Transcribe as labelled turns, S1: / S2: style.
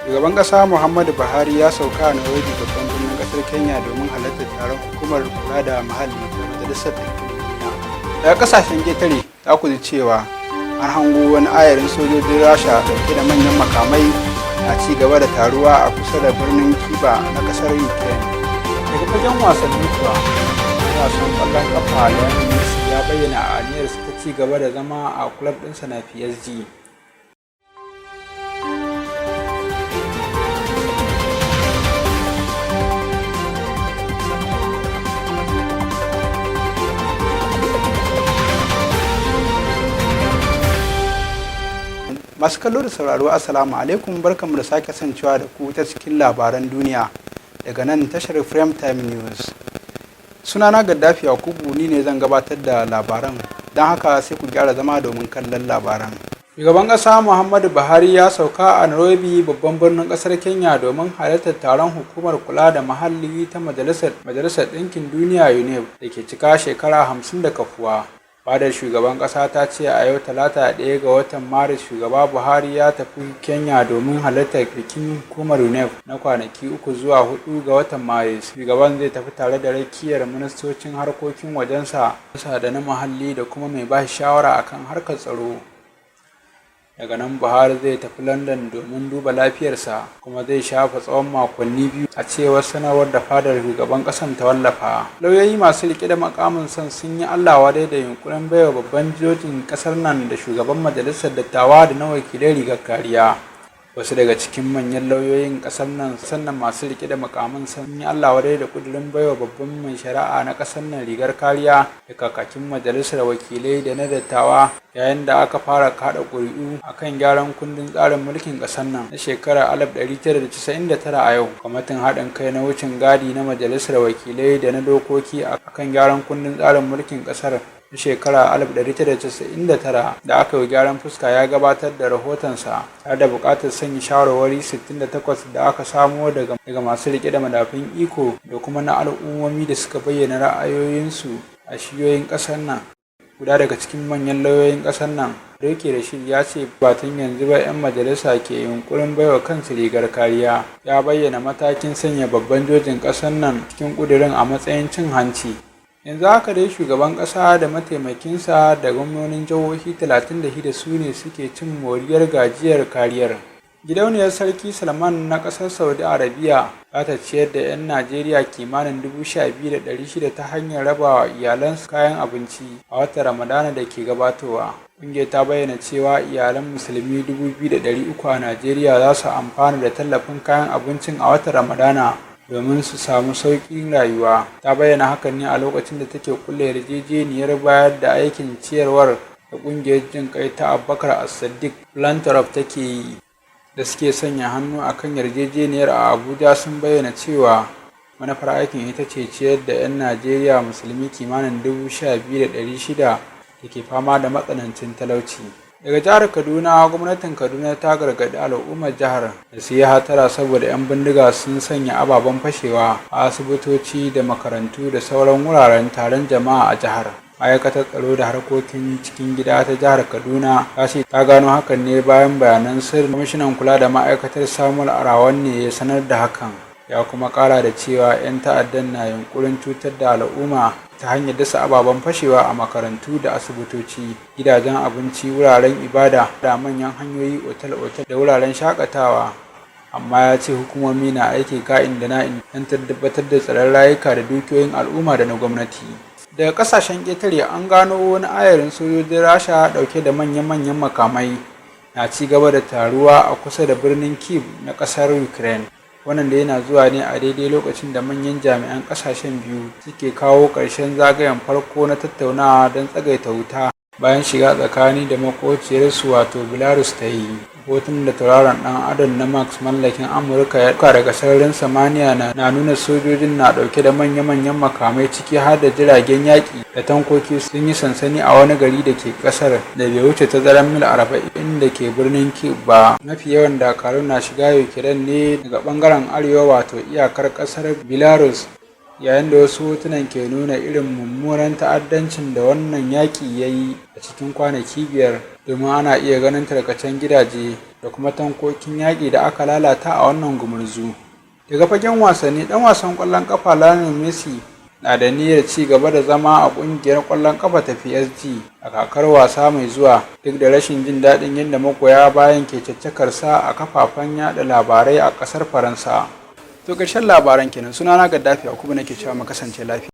S1: Shugaban ƙasa Muhammadu Buhari ya sauka a Nairobi babban birnin ƙasar Kenya domin halartar taron hukumar kula da muhalli da Majalisar Ɗinkin Duniya. Daga ƙasashen ƙetare za ku ji cewa an hango wani ayarin sojojin Rasha ɗauke da manyan makamai na ci gaba da taruwa a kusa da birnin Kiba na ƙasar Ukraine. Daga fagen wasanni kuwa, wasan ƙwallon ƙafa Lionel Messi ya bayyana aniyarsa ta ci gaba da zama a kulob ɗinsa na PSG. Masu kallo da sauraro assalamu alaikum, barkanmu da sake kasancewa da ku ta cikin labaran duniya daga nan tashar Frame Time News. Sunana Gaddafi Yakubu, ni ne zan gabatar da labaran, don haka sai ku gyara zama domin kallon labaran. Shugaban ƙasa Muhammadu Buhari ya sauka a Nairobi babban birnin ƙasar Kenya domin halartar taron hukumar kula da muhalli ta Majalisar Ɗinkin Duniya UNEP da ke cika shekara 50 da kafuwa. Fadar shugaban ƙasa ta ce a yau Talata 1 ga watan Maris shugaba Buhari ya tafi Kenya domin halartar bikin hukumar UNEP na kwanaki 3 zuwa 4 ga watan Maris. Shugaban zai tafi tare da rakiyar ministocin harkokin wajensa da na muhalli da kuma mai ba shawara akan harkar tsaro. Daga nan Buhari zai tafi London domin duba lafiyarsa, kuma zai shafa tsawon makonni 2 a cewar sanarwar da fadar shugaban ƙasar ta wallafa. Lauyoyi masu rike da makamin son sun yi Allah wadai da yunkurin baiwa babban jojin ƙasar nan da shugaban majalisar dattawa da na wakilai rigar kariya. Wasu daga cikin manyan lauyoyin ƙasar nan sannan masu rike da makaman sun yi Allah wadai da kudirin baiwa babban mai shari'a na ƙasar nan rigar kariya da kakakin majalisar wakilai da na dattawa yayin da aka fara kada ƙuri'u akan gyaran kundin tsarin mulkin ƙasar nan na shekarar 1999 a yau. Kwamitin haɗin kai na wucin gadi na majalisar wakilai da na dokoki akan gyaran kundin tsarin mulkin ƙasar na shekara 1999 da aka yi gyaran fuska ya gabatar da rahotonsa tare da buƙatar sanya shawarwari 68 da aka samo daga masu riƙe da madafun iko da kuma na al'ummomi da suka bayyana ra'ayoyinsu a shiyoyin ƙasar nan. Guda daga cikin manyan lauyoyin ƙasar nan Reke Rashid ya ce batun yanzu ba 'yan majalisa ke yunkurin baiwa kansu rigar kariya. Ya bayyana matakin sanya babban jojin ƙasar nan cikin ƙudurin a matsayin cin hanci. Yanzu haka dai shugaban ƙasa da mataimakinsa da gwamnonin jihohi 36 su ne suke cin moriyar gajiyar kariyar. Gidauniyar Sarki Salman na ƙasar Saudi Arabia za ta ciyar da 'yan Najeriya kimanin 12,600 ta hanyar rabawa iyalansu kayan abinci a watan Ramadana da ke gabatowa. Ƙungiyar ta bayyana cewa iyalan musulmi 2,300 a Najeriya za su amfana da tallafin kayan abincin a watan Ramadana domin su samu sauƙin rayuwa. Ta bayyana hakan ne a lokacin da take kulle yarjejeniyar bayar da aikin ciyarwar da ƙungiyar jin kai ta Abubakar As-Siddiq Philanthropies take yi. Da suke sanya hannu a kan yarjejeniyar a Abuja sun bayyana cewa manufar aikin ita ce ciyar da 'yan Najeriya musulmi kimanin 12,600 da ke fama da matsanancin talauci. Daga jihar Kaduna, gwamnatin Kaduna ta gargaɗi al'ummar jihar da su yi hatara saboda 'yan bindiga sun sanya ababen fashewa a asibitoci da makarantu da sauran wuraren taron jama'a a jihar. Ma'aikatar tsaro da harkokin cikin gida ta jihar Kaduna ta ce ta gano hakan ne bayan bayanan sirri. Kwamishinan kula da ma'aikatar Samuel Arawan ne ya sanar da hakan. Ya kuma ƙara da cewa 'yan ta'addan na yunkurin cutar da al'umma ta hanyar dasa ababen fashewa a makarantu da asibitoci, gidajen abinci, wuraren ibada da manyan hanyoyi, otal-otal da wuraren shakatawa. Amma ya ce hukumomi na aiki ka'in da na'in don tabbatar da tsaron rayuka da dukiyoyin al'umma da na gwamnati. Daga kasashen ƙetare an gano wani ayarin sojojin Rasha ɗauke da manyan makamai na ci gaba da taruwa a kusa da birnin Kyiv na ƙasar Ukraine. Wannan da yana zuwa ne a daidai lokacin da manyan jami'an ƙasashen biyu suke kawo ƙarshen zagayen farko na tattaunawa don tsagaita wuta bayan shiga tsakani da makociyarsu wato Belarus ta yi. Hoton da tauraron ɗan adam na Max mallakin Amurka ya ɗauka daga sararin samaniya na nuna sojojin na ɗauke da manya-manyan makamai ciki har da jiragen yaƙi da tankoki sun yi sansani a wani gari da ke ƙasar da bai wuce tazarar mil 40 da ke birnin Kyiv ba. Mafi yawan dakarun na shiga Ukraine ne daga ɓangaren arewa wato iyakar ƙasar Belarus, yayin da wasu hotunan ke nuna irin mummunan ta'addancin da wannan yaƙi ya yi a cikin kwanaki 5 domin ana iya ganin tarkacen gidaje da kuma tankokin yaƙi da aka lalata a wannan gumurzu. Daga fagen wasanni, ɗan wasan ƙwallon ƙafa Lionel Messi na da niyyar ci gaba da zama a ƙungiyar ƙwallon ƙafa ta PSG a kakar wasa mai zuwa, duk da rashin jin daɗin yadda magoya bayan ke caccakarsa a kafafen yaɗa labarai a ƙasar Faransa. To ƙarshen labaran kenan, sunana Gaddafi Yakubu nake cewa mu kasance lafiya.